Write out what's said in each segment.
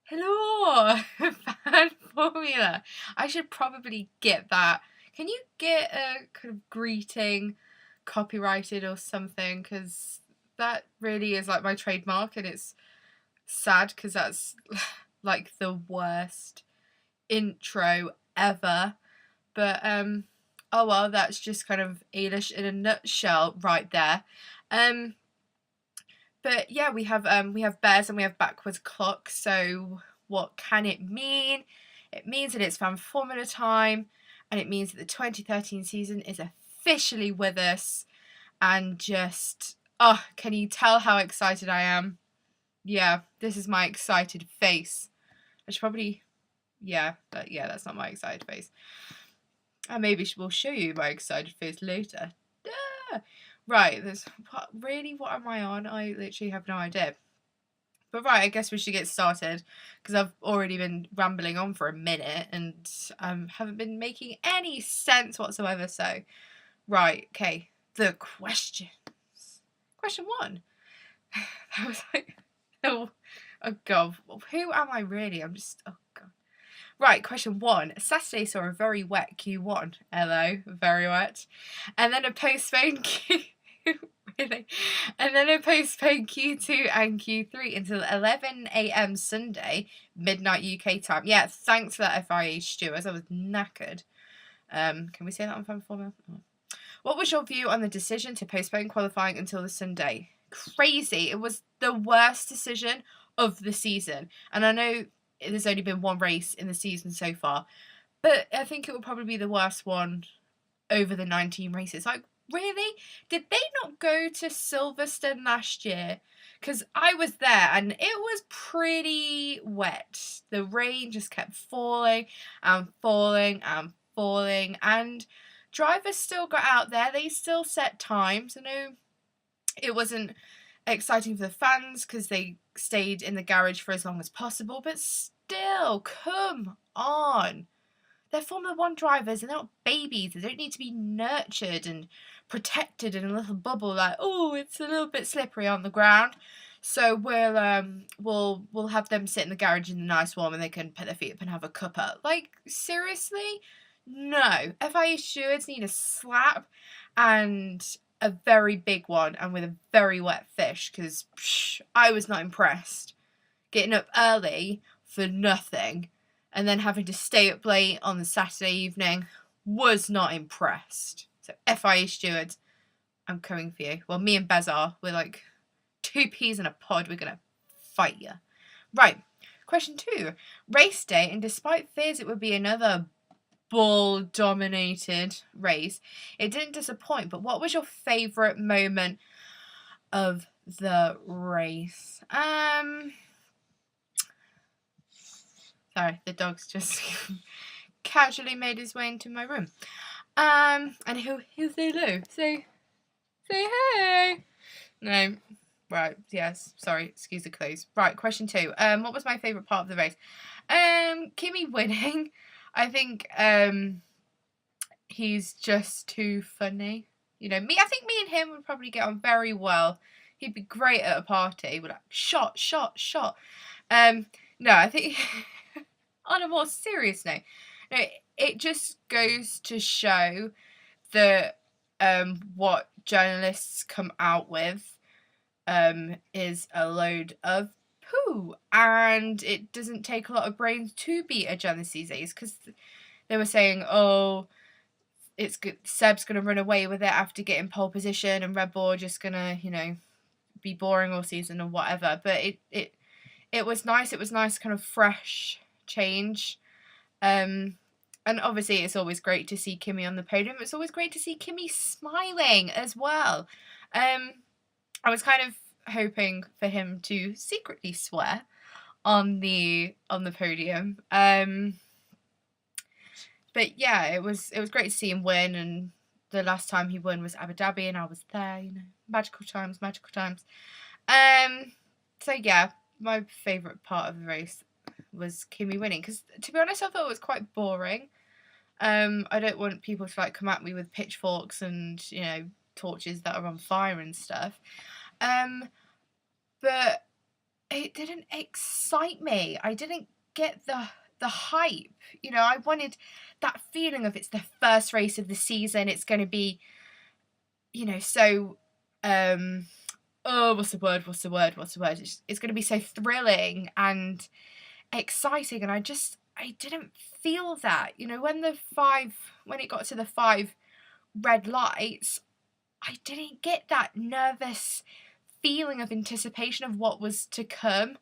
Hello, fan formula. I should probably get that. Can you get a kind of greeting copyrighted or something? Because that really is like my trademark, and it's sad because that's like the worst intro ever. But oh well, that's just kind of Eilish in a nutshell right there. Um, but yeah, we have bears and we have backwards clocks. So what can it mean? It means that it's fan formula time, and it means that the 2013 season is officially with us. And just can you tell how excited I am? Yeah, this is my excited face. I should probably yeah, that's not my excited face. I maybe will show you my excited face later. Ah! Right, what am I on? I literally have no idea. But right, I guess we should get started because I've already been rambling on for a minute and haven't been making any sense whatsoever. So, right, okay, the questions. Question one. That was like, oh god, who am I really? I'm just, oh god. Right, question one. Saturday saw a very wet Q1. Hello, very wet. And then a postponed Q. Really? And then a postponed Q2 and Q3 until 11 a.m. Sunday, midnight UK time. Yeah, thanks for that FIA, Stu, as I was knackered. Can we say that on Fan Formula? Oh. What was your view on the decision to postpone qualifying until the Sunday? Crazy. It was the worst decision of the season. And I know there's only been one race in the season so far, but I think it would probably be the worst one over the 19 races. Like, really? Did they not go to Silverstone last year? Because I was there and it was pretty wet. The rain just kept falling and falling and falling, and drivers still got out there. They still set times. I know it wasn't exciting for the fans because they stayed in the garage for as long as possible, but still, come on. They're Formula One drivers and they're not babies. They don't need to be nurtured and protected in a little bubble like, oh, it's a little bit slippery on the ground. So we'll have them sit in the garage in the nice warm and they can put their feet up and have a cuppa. Like, seriously? No. FIA stewards need a slap and a very big one and with a very wet fish because I was not impressed. Getting up early for nothing and then having to stay up late on the Saturday evening, was not impressed. So FIA stewards, I'm coming for you. Well, me and Bez are. We're like two peas in a pod. We're going to fight you. Right. Question two. Race day, and despite fears it would be another bull-dominated race, it didn't disappoint. But what was your favourite moment of the race? Sorry, the dog's just casually made his way into my room. And he'll say hello. Say hey. No. Right, yes. Sorry, excuse the clues. Right, question two. What was my favourite part of the race? Kimi winning. I think he's just too funny. You know, I think me and him would probably get on very well. He'd be great at a party. We're like, shot. No, I think on a more serious note, no, it just goes to show that what journalists come out with is a load of poo, and it doesn't take a lot of brains to be a journalist these days, because they were saying, oh, it's good, Seb's going to run away with it after getting pole position, and Red Bull are just going to, be boring all season or whatever. But it was nice. It was nice, kind of fresh change. And obviously it's always great to see Kimi on the podium. It's always great to see Kimi smiling as well. I was kind of hoping for him to secretly swear on the podium. But yeah, it was great to see him win, and the last time he won was Abu Dhabi and I was there, magical times. So yeah, my favourite part of the race was Kimi winning, because to be honest I thought it was quite boring. I don't want people to come at me with pitchforks and torches that are on fire and stuff. But it didn't excite me. I didn't get the hype. You know, I wanted that feeling of it's the first race of the season. It's going to be, you know, so oh, what's the word? It's going to be so thrilling and exciting, and I didn't feel that. You know, when it got to the 5 red lights, I didn't get that nervous feeling of anticipation of what was to come.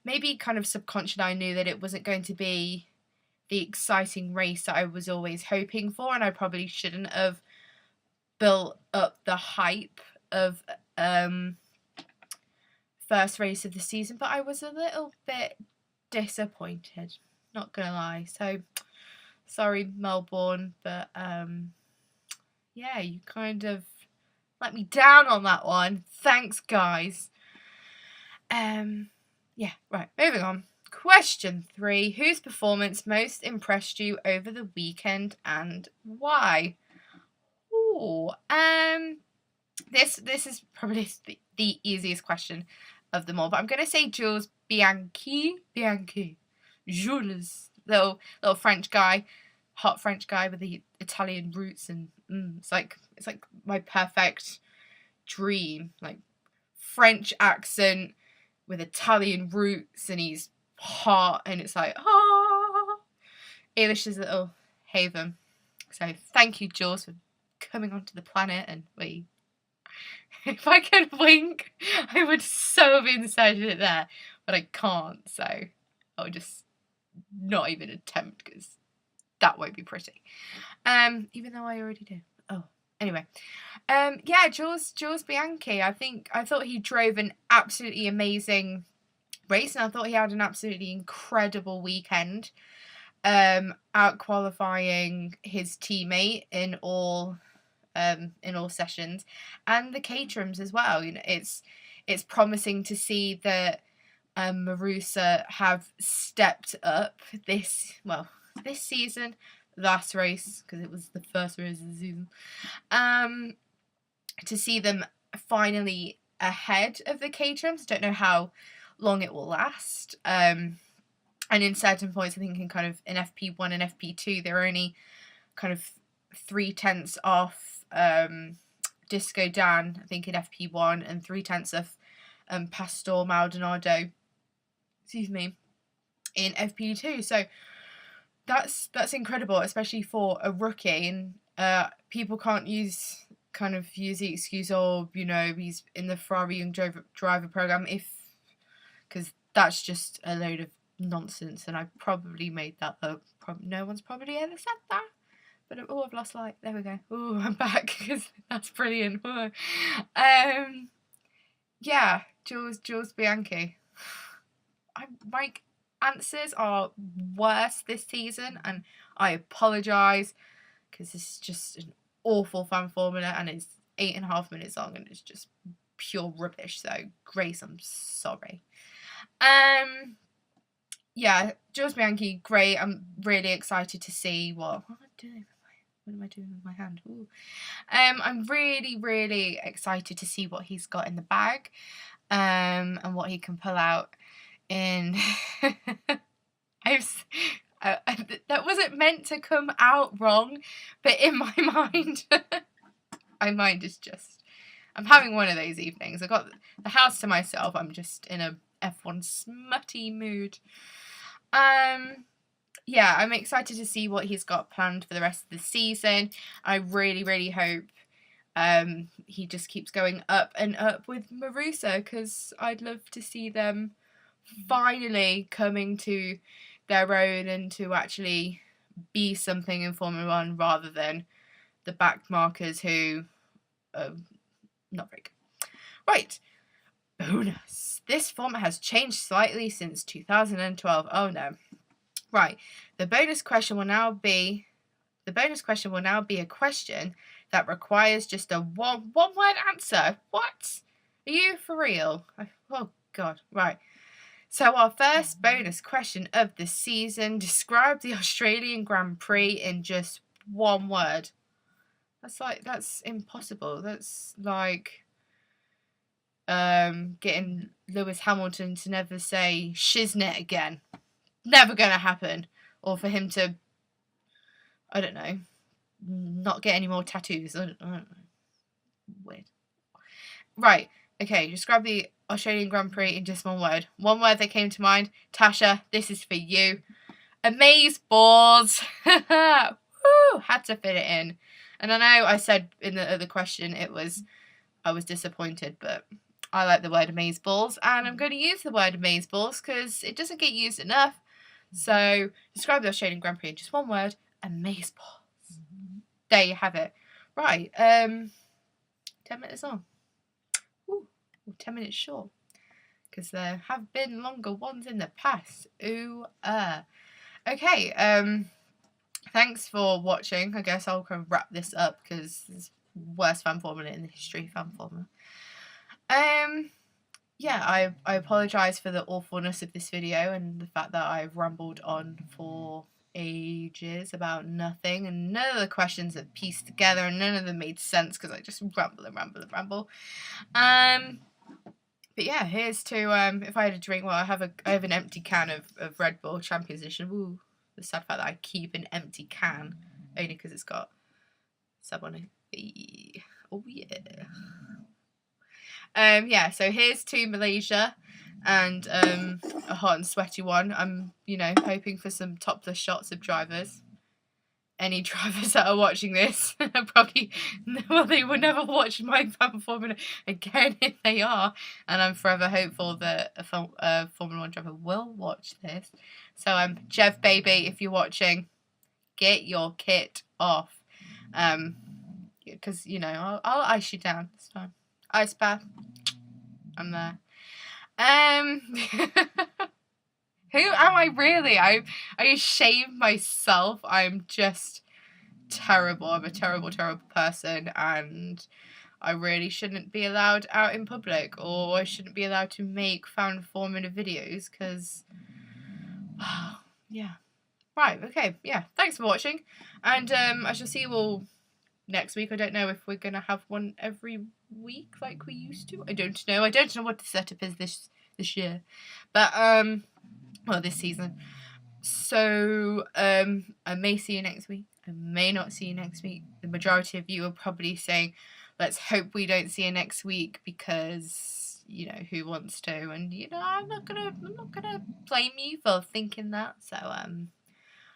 Maybe kind of subconsciously I knew that it wasn't going to be the exciting race that I was always hoping for, and I probably shouldn't have built up the hype of first race of the season, but I was a little bit disappointed, not gonna lie. So sorry, Melbourne, but yeah, you kind of let me down on that one. Thanks, guys. Yeah, right, moving on. Question 3. Whose performance most impressed you over the weekend and why? Ooh, this is probably the easiest question of them all, but I'm gonna say Jules Bianchi, Jules, little French guy, hot French guy with the Italian roots, and it's like my perfect dream, like French accent with Italian roots, and he's hot, and it's like Eilish's little haven. So thank you, Jules, for coming onto the planet, and if I could wink, I would so have inserted it there, but I can't, so I'll just not even attempt, because that won't be pretty. Even though I already do. Oh, anyway. Yeah, Jules Bianchi. I thought he drove an absolutely amazing race, and I thought he had an absolutely incredible weekend. Out qualifying his teammate in all sessions, and the Caterhams as well. You know, it's promising to see that Marusa have stepped up this season, last race, because it was the first race of the season, to see them finally ahead of the Caterhams. Don't know how long it will last. And in certain points, I think in FP1 and FP2, they're only kind of 3/10 off Disco Dan, I think, in FP1, and 3/10 of Pastor Maldonado, in FP2. So that's incredible, especially for a rookie. And people can't use the excuse, oh, you know, he's in the Ferrari Young Driver program, because that's just a load of nonsense, and I probably made that up. No one's probably ever said that. But I've lost light. There we go. Oh, I'm back, because that's brilliant. Yeah, Jules Bianchi. My answers are worse this season, and I apologise, because this is just an awful fan formula, and it's 8.5 minutes long, and it's just pure rubbish. So Grace, I'm sorry. Yeah, Jules Bianchi, great. I'm really excited to see what am I doing with my hand? Ooh. I'm really, really excited to see what he's got in the bag, and what he can pull out in. That wasn't meant to come out wrong, but in my mind, my mind is just, I'm having one of those evenings. I got the house to myself. I'm just in a F1 smutty mood. Yeah, I'm excited to see what he's got planned for the rest of the season. I really, really hope he just keeps going up and up with Marusa, because I'd love to see them finally coming to their own and to actually be something in Formula 1, rather than the back markers who are not very good. Right, bonus. This format has changed slightly since 2012. Oh no. Right, the bonus question will now be a question that requires just a one word answer. What? Are you for real? Oh God. Right. So our first bonus question of the season: describe the Australian Grand Prix in just one word. That's impossible. That's like getting Lewis Hamilton to never say shiznit again. Never gonna happen. Or for him to, I don't know, not get any more tattoos. I don't know. Weird. Right. Okay, describe the Australian Grand Prix in just one word. One word that came to mind. Tasha, this is for you. Amaze balls. Woo! Had to fit it in. And I know I said in the other question I was disappointed, but I like the word amaze balls, and I'm going to use the word amaze balls because it doesn't get used enough. So describe the Australian Grand Prix in just one word. Amaze balls. There you have it. Right. 10 minutes on. Ooh, 10 minutes short. Because there have been longer ones in the past. Ooh, okay, thanks for watching. I guess I'll kind of wrap this up because it's the worst fan formula in the history of fan formula. Yeah, I apologise for the awfulness of this video and the fact that I've rambled on for ages about nothing, and none of the questions are pieced together and none of them made sense because I just ramble and ramble and ramble. But yeah, here's to if I had a drink. Well, I have an empty can of Red Bull Champions Edition. Ooh, the sad fact that I keep an empty can only because it's got sub on it. Oh yeah. Yeah, so here's to Malaysia and a hot and sweaty one. I'm, hoping for some topless shots of drivers. Any drivers that are watching this probably, well, they will never watch my fan formula again if they are. And I'm forever hopeful that a Formula 1 driver will watch this. So, Jev baby, if you're watching, get your kit off. Because, I'll ice you down this time. Ice bath. I'm there. Who am I really? I shame myself. I'm just terrible. I'm a terrible, terrible person, and I really shouldn't be allowed out in public, or I shouldn't be allowed to make fan formula videos, because, yeah. Right, okay, yeah. Thanks for watching, and I shall see you all next week. I don't know if we're going to have one every week like we used to. I don't know. I don't know what the setup is this year. But, well, this season. So, I may see you next week. I may not see you next week. The majority of you are probably saying, let's hope we don't see you next week because, who wants to? And, I'm not gonna blame you for thinking that. So,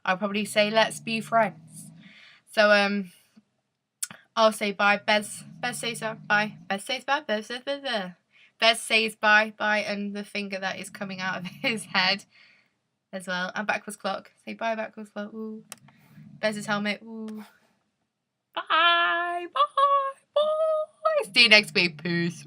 I'll probably say, let's be friends. So, I'll say bye. Bez says bye. Bez says bye. Bez says bye. Bye. And the finger that is coming out of his head as well. And backwards clock. Say bye, backwards clock. Ooh. Bez's helmet. Ooh. Bye. Bye. Bye. See you next week. Peace.